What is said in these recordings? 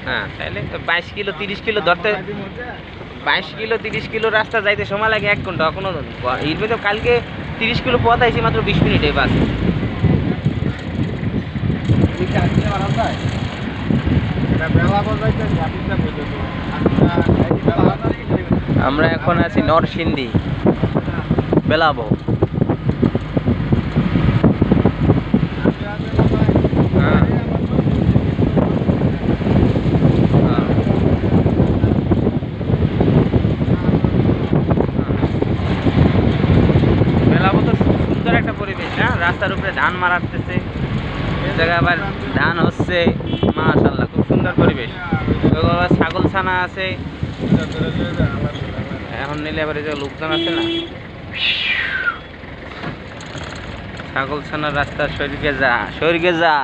হ্যাঁ তাহলে তো 22 কিলো 30 কিলো ধরতে 22 কিলো 30 কিলো রাস্তা যাইতে সময় লাগে 1 ঘন্টা। এখনো এর মধ্যে কালকে 30 কিলো পথ আইছি মাত্র 20 মিনিটে বাস। আমরা এখন আছি নরসিংদী বেলাবো। বেলাবো তো সুন্দর একটা পরিবেশ না, রাস্তার উপরে ধান মারাতেছে, জায়গায় আবার ধান হচ্ছে, মাশাআল্লাহ খুব সুন্দর পরিবেশ। ছাগল ছানা আছে, এখন নিলে আবার এই যে লোকজন আছে না, ছাগল ছানার রাস্তা শরীরকে যা শরীরকে যা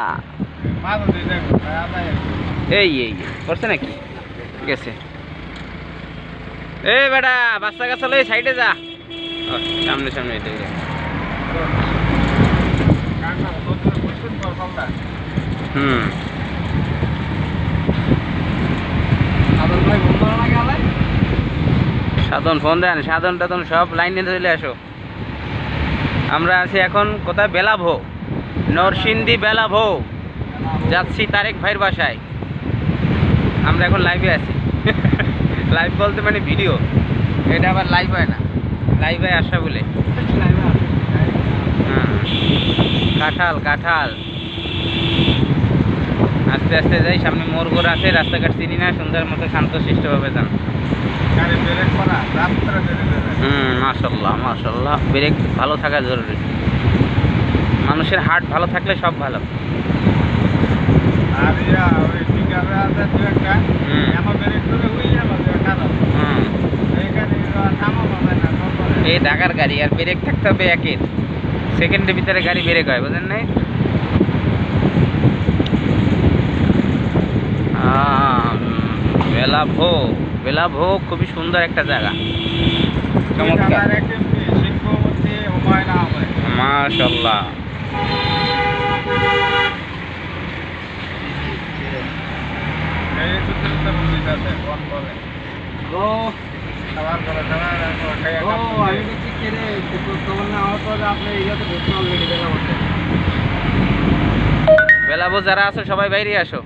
এই এই করছে নাকি গেছে। এ বেটা বাচ্চা কাচ্চা লই সাইডে যা, সামনে সামনে এটা সাধন ফোন দেন, সাধন টাধন সব লাইনে চলে আসো। আমরা আছি এখন কোথায়, বেলাভো, নরসিংদী বেলাভো যাচ্ছি তারেক ভাইয়ের বাসায়। আমরা এখন লাইভে আছি। লাইভ বলতে মানে ভিডিও, এটা আবার লাইভ হয় না, লাইভে আসা বলে। হ্যাঁ কাঁঠাল কাঁঠাল, আস্তে আস্তে যাই, সামনে মোড় ঘোর আছে, রাস্তাঘাট চিনি না, সুন্দর মতো শান্ত শিষ্টভাবে যান। মাশাআল্লাহ মাশাআল্লাহ, ব্রেক ভালো থাকা জরুরি, মানুষের হার্ট ভালো থাকলে সব ভালো। এই ঢাকার গাড়ি আর ব্রেক থাকতে হবে একের, সেকেন্ডের ভিতরে গাড়ি ব্রেক হয়, বুঝলেন নাই? বেলাভো, বেলাভো খুবই সুন্দর একটা জায়গা, চমৎকার মাশাআল্লাহ। বেলাভো যারা আছো সবাই বাইরে আসো।